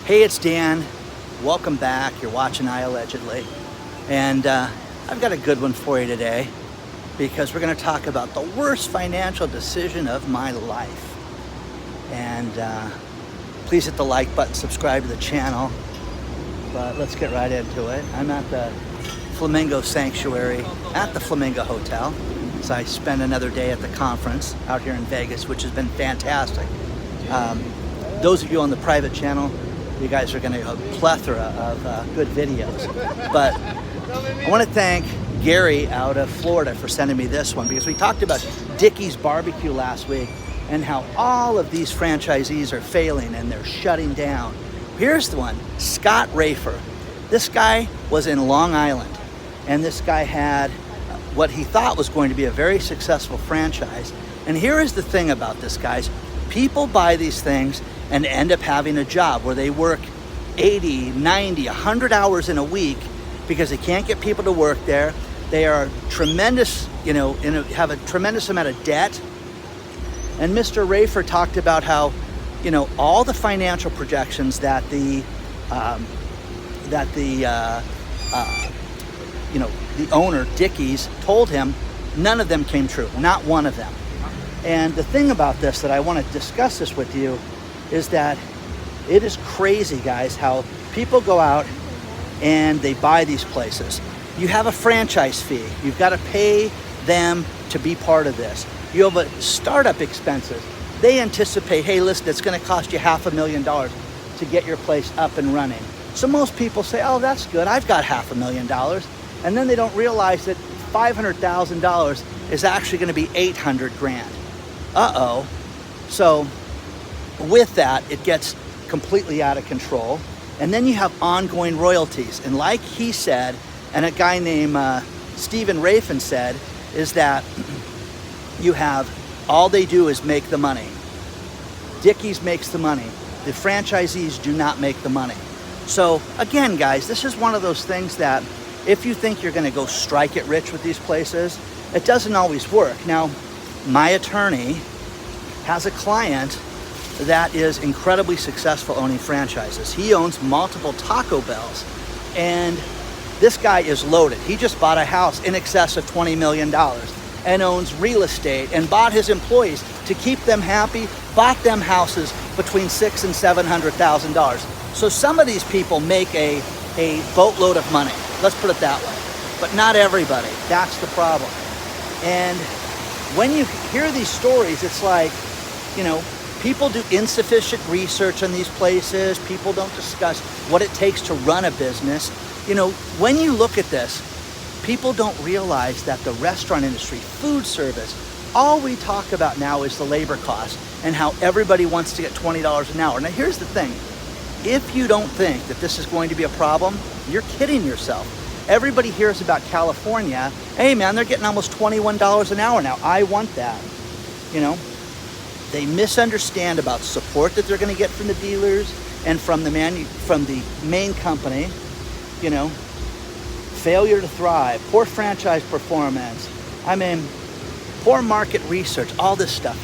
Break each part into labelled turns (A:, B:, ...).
A: Hey, it's Dan. Welcome back. You're watching iAllegedly. And I've got a good one for you today because we're going to talk about the worst financial decision of my life. And please hit the like button, subscribe to the channel. But let's get right into it. I'm at the Flamingo Sanctuary at the Flamingo Hotel. So I spent another day at the conference out here in Vegas, which has been fantastic. Those of you on the private channel, you guys are going to have a plethora of good videos. But I want to thank Gary out of Florida for sending me this one, because we talked about Dickey's Barbecue last week and how all of these franchisees are failing and they're shutting down. Here's the one, Scott Rafer. This guy was in Long Island, and this guy had what he thought was going to be a very successful franchise. And here is the thing about this, guys. People buy these things and end up having a job where they work 80, 90, 100 hours in a week because they can't get people to work there. They are tremendous, have a tremendous amount of debt. And Mr. Rafer talked about how, all the financial projections that the owner, Dickey's, told him, none of them came true, not one of them. And the thing about this that I want to discuss this with you is that it is crazy, guys, how people go out and they buy these places. You have a franchise fee. You've got to pay them to be part of this. You have a startup expenses. They anticipate, hey, listen, it's going to cost you $500,000 to get your place up and running. So most people say, oh, that's good. I've got $500,000. And then they don't realize that $500,000 is actually going to be 800 grand. Uh-oh. So with that, it gets completely out of control. And then you have ongoing royalties. And like he said, and a guy named Scott Rafer said, is that you have, all they do is make the money. Dickey's makes the money. The franchisees do not make the money. So again, guys, this is one of those things that if you think you're going to go strike it rich with these places, it doesn't always work. Now, my attorney has a client that is incredibly successful owning franchises. He owns multiple Taco Bells, and this guy is loaded. He just bought a house in excess of $20 million and owns real estate and bought his employees to keep them happy, bought them houses between $600,000 and $700,000. So some of these people make a boatload of money. Let's put it that way. But not everybody. That's the problem. And when you hear these stories, it's like, people do insufficient research on these places. People don't discuss what it takes to run a business. When you look at this, people don't realize that the restaurant industry, food service, all we talk about now is the labor cost and how everybody wants to get $20 an hour. Now, here's the thing. If you don't think that this is going to be a problem, you're kidding yourself. Everybody hears about California. Hey, man, they're getting almost $21 an hour now. I want that. They misunderstand about support that they're going to get from the dealers and from the main company. Failure to thrive, poor franchise performance. Poor market research, all this stuff.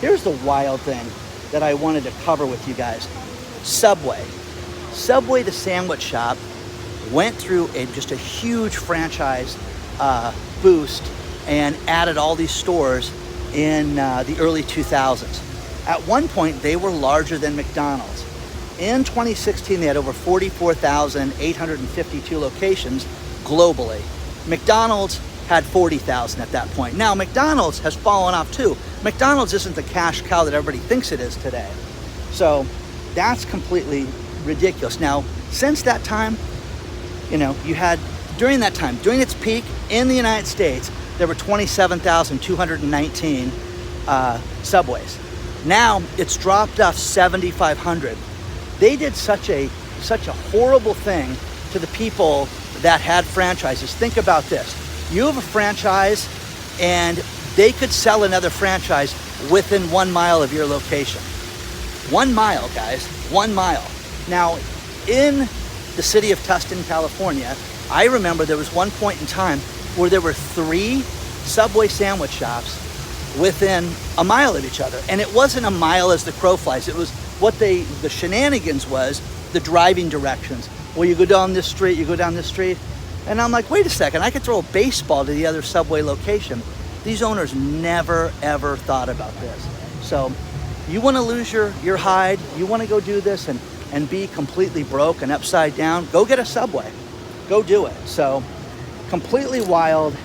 A: Here's the wild thing that I wanted to cover with you guys. Subway, the sandwich shop, went through just a huge franchise boost and added all these stores in the early 2000s. At one point, they were larger than McDonald's. In 2016, they had over 44,852 locations globally. McDonald's had 40,000 at that point. Now, McDonald's has fallen off too. McDonald's isn't the cash cow that everybody thinks it is today. So that's completely ridiculous. Now, since that time, you had, during that time, during its peak in the United States, there were 27,219 Subways. Now it's dropped off 7,500. They did such a horrible thing to the people that had franchises. Think about this. You have a franchise and they could sell another franchise within 1 mile of your location. 1 mile, guys, 1 mile. Now, in the city of Tustin, California, I remember there was one point in time where there were 3 Subway sandwich shops within a mile of each other. And it wasn't a mile as the crow flies. It was the shenanigans was the driving directions. Well, you go down this street, you go down this street. And I'm like, wait a second, I could throw a baseball to the other subway location. These owners never, ever thought about this. So you want to lose your hide, you want to go do this and be completely broke and upside down, go get a subway. Go do it. So completely wild.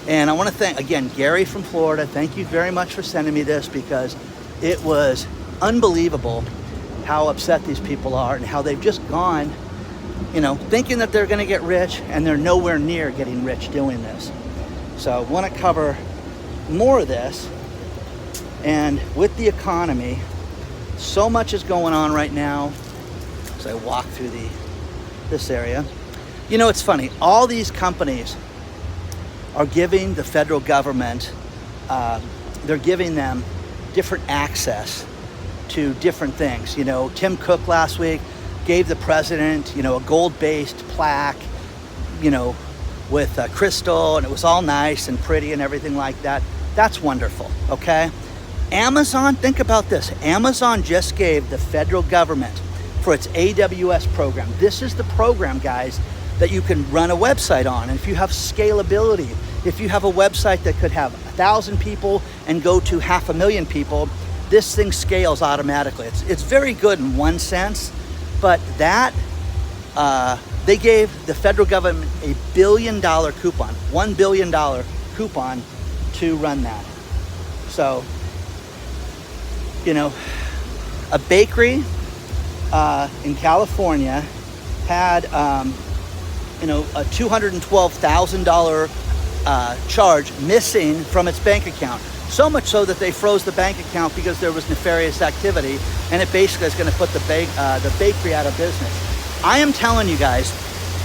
A: And I want to thank, again, Gary from Florida. Thank you very much for sending me this, because it was unbelievable how upset these people are and how they've just gone, thinking that they're going to get rich, and they're nowhere near getting rich doing this. So I want to cover more of this. And with the economy, so much is going on right now. As I walk through this area, it's funny. All these companies are giving the federal government, they're giving them different access to different things. Tim Cook last week gave the president, a gold-based plaque, with crystal, and it was all nice and pretty and everything like that. That's wonderful, okay? Amazon, think about this. Amazon just gave the federal government for its AWS program. This is the program, guys, that you can run a website on. And if you have scalability, if you have a website that could have 1,000 people and go to 500,000 people, this thing scales automatically. It's very good in one sense, but that, they gave the federal government $1 billion coupon, $1 billion coupon to run that. So, a bakery in California had, a $212,000 charge missing from its bank account. So much so that they froze the bank account because there was nefarious activity, and it basically is going to put the bakery out of business. I am telling you guys,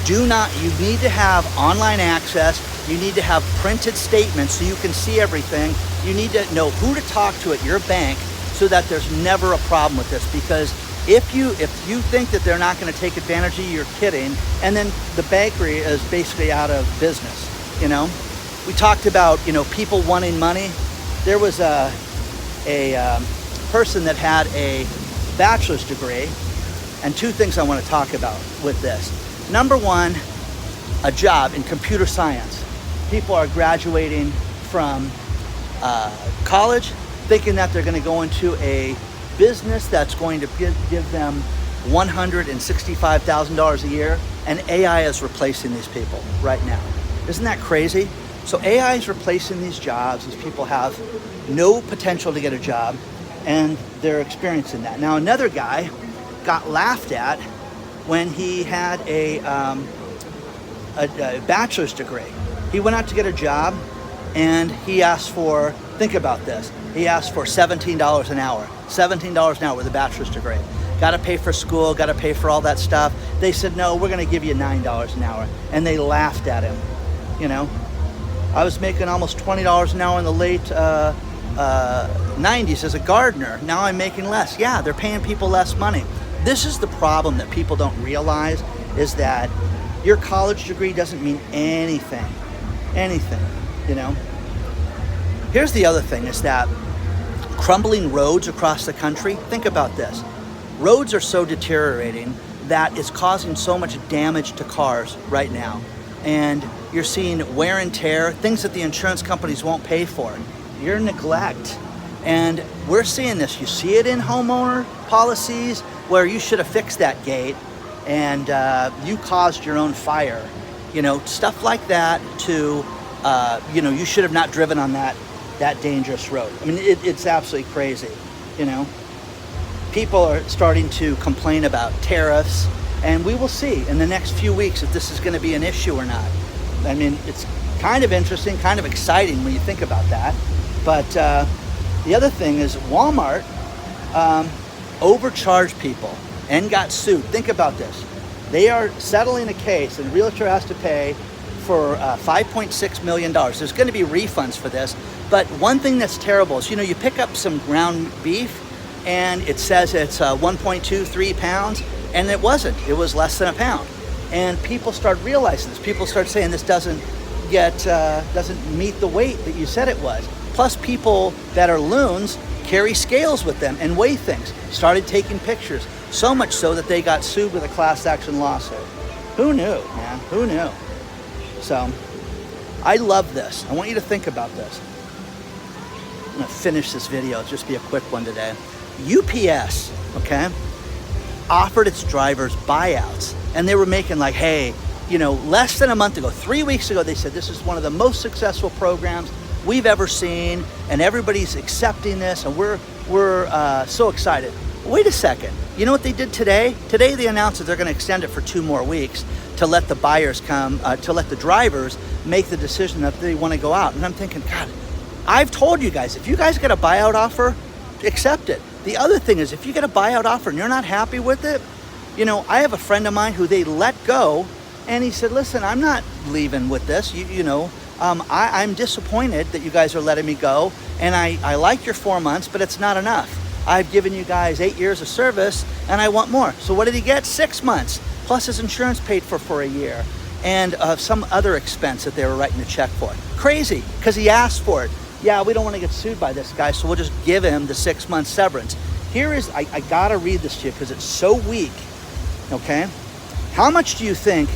A: you need to have online access. You need to have printed statements so you can see everything. You need to know who to talk to at your bank so that there's never a problem with this. Because if you think that they're not going to take advantage of you, you're kidding. And then the bakery is basically out of business. We talked about people wanting money. There was a person that had a bachelor's degree, and two things I want to talk about with this. Number one, a job in computer science. People are graduating from college thinking that they're going to go into a business that's going to give them $165,000 a year, and AI is replacing these people right now. Isn't that crazy? So AI is replacing these jobs. These people have no potential to get a job, and they're experiencing that. Now, another guy got laughed at when he had a bachelor's degree. He went out to get a job, and he asked for, think about this, he asked for $17 an hour. $17 an hour with a bachelor's degree. Got to pay for school, got to pay for all that stuff. They said, no, we're going to give you $9 an hour. And they laughed at him, I was making almost $20 an hour in the late 90s as a gardener. Now I'm making less. Yeah, they're paying people less money. This is the problem that people don't realize, is that your college degree doesn't mean anything. Here's the other thing, is that crumbling roads across the country. Think about this. Roads are so deteriorating that it's causing so much damage to cars right now. And you're seeing wear and tear, things that the insurance companies won't pay for. Your neglect. And we're seeing this. You see it in homeowner policies where you should have fixed that gate and you caused your own fire. Stuff like that to, you should have not driven on that dangerous road. I mean, it's absolutely crazy, People are starting to complain about tariffs, and we will see in the next few weeks if this is going to be an issue or not. I mean, it's kind of interesting, kind of exciting when you think about that. But the other thing is Walmart overcharged people and got sued. Think about this. They are settling a case, and the realtor has to pay for $5.6 million. There's going to be refunds for this. But one thing that's terrible is, you pick up some ground beef, and it says it's 1.23 pounds, and it wasn't. It was less than a pound. And people start realizing this. People start saying this doesn't meet the weight that you said it was. Plus people that are loons carry scales with them and weigh things. Started taking pictures. So much so that they got sued with a class action lawsuit. Who knew, man? Who knew? So, I love this. I want you to think about this. I'm gonna finish this video. It'll just be a quick one today. UPS, okay, offered its drivers buyouts. And they were making like, hey, you know, less than a month ago, 3 weeks ago, they said this is one of the most successful programs we've ever seen, and everybody's accepting this, and we're so excited. Wait a second. You know what they did today? Today they announced that they're going to extend it for 2 more weeks to let the buyers come, to let the drivers make the decision that they want to go out. And I'm thinking, God, I've told you guys, if you guys get a buyout offer, accept it. The other thing is, if you get a buyout offer and you're not happy with it, you know, I have a friend of mine who they let go, and he said, listen, I'm not leaving with this. I'm disappointed that you guys are letting me go, and I like your 4 months, but it's not enough. I've given you guys 8 years of service, and I want more. So what did he get? 6 months, plus his insurance paid for a year, and some other expense that they were writing a check for. Crazy, because he asked for it. Yeah, we don't want to get sued by this guy, so we'll just give him the 6 month severance. Here is, I gotta read this to you because it's so weak, okay? How much do you think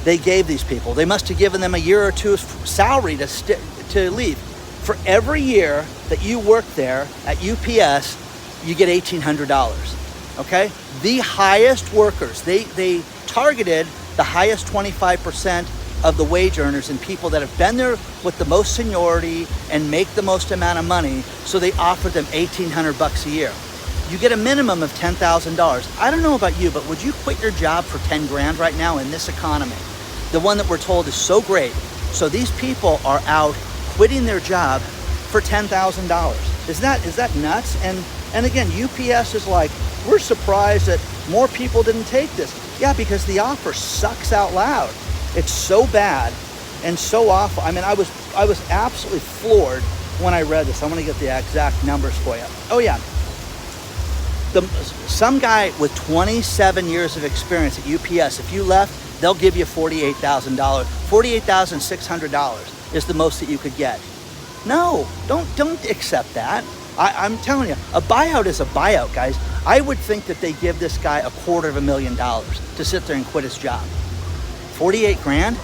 A: they gave these people? They must have given them a year or two's salary to leave. For every year that you work there at UPS, you get $1,800, okay? The highest workers, they targeted the highest 25% of the wage earners and people that have been there with the most seniority and make the most amount of money, so they offered them $1,800 a year. You get a minimum of $10,000. I don't know about you, but would you quit your job for 10 grand right now in this economy? The one that we're told is so great. So these people are out quitting their job for $10,000. Is that nuts? And again, UPS is like, we're surprised that more people didn't take this. Yeah, because the offer sucks out loud. It's so bad and so awful. I mean, I was absolutely floored when I read this. I want to get the exact numbers for you. Oh yeah. Some guy with 27 years of experience at UPS, if you left, they'll give you $48,000. $48,600 is the most that you could get. No, don't accept that. I'm telling you, a buyout is a buyout, guys. I would think that they give this guy $250,000 to sit there and quit his job. 48 grand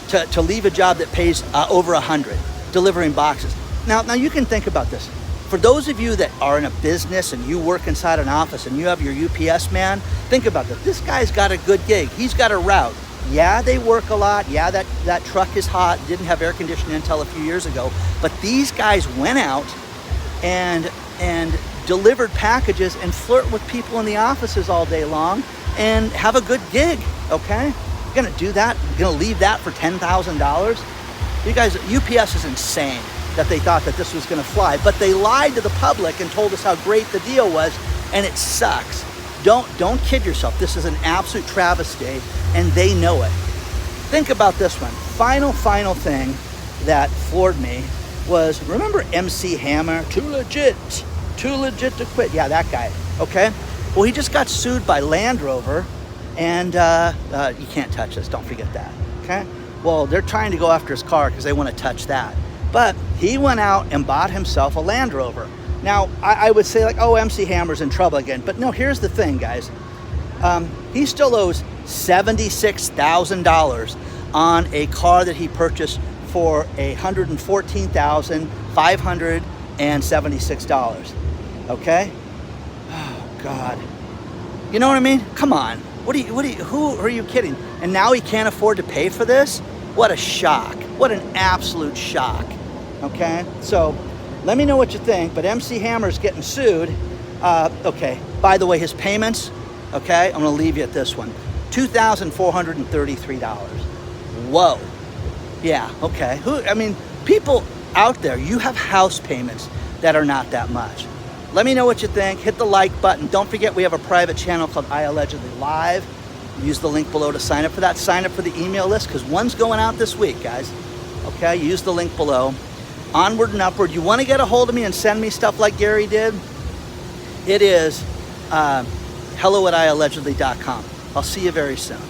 A: to leave a job that pays over 100, delivering boxes. Now you can think about this. For those of you that are in a business and you work inside an office and you have your UPS man, think about this. This guy's got a good gig. He's got a route. Yeah, they work a lot. Yeah, that truck is hot. Didn't have air conditioning until a few years ago. But these guys went out and delivered packages and flirt with people in the offices all day long and have a good gig, okay? You're gonna do that? You're gonna leave that for $10,000? You guys, UPS is insane that they thought that this was gonna fly, but they lied to the public and told us how great the deal was, and it sucks. Don't kid yourself. This is an absolute travesty, and they know it. Think about this one. Final thing that floored me was, remember MC Hammer? Too legit to quit. Yeah, that guy, okay? Well, he just got sued by Land Rover, and you can't touch this, don't forget that, okay? Well, they're trying to go after his car because they want to touch that. But he went out and bought himself a Land Rover. Now, I would say like, oh, MC Hammer's in trouble again. But no, here's the thing, guys. He still owes $76,000 on a car that he purchased for $114,576. Okay? Oh, God. You know what I mean? Come on. Who are you kidding? And now he can't afford to pay for this? What a shock. What an absolute shock. Okay? So, let me know what you think, but MC Hammer's getting sued. Okay, by the way, his payments, okay, I'm gonna leave you at this one. $2,433. Whoa. Yeah, okay. People out there, you have house payments that are not that much. Let me know what you think. Hit the like button. Don't forget we have a private channel called iAllegedly Live. Use the link below to sign up for that. Sign up for the email list because one's going out this week, guys. Okay, use the link below. Onward and Upward. You want to get a hold of me and send me stuff like Gary did? It is hello@iallegedly.com. I'll see you very soon.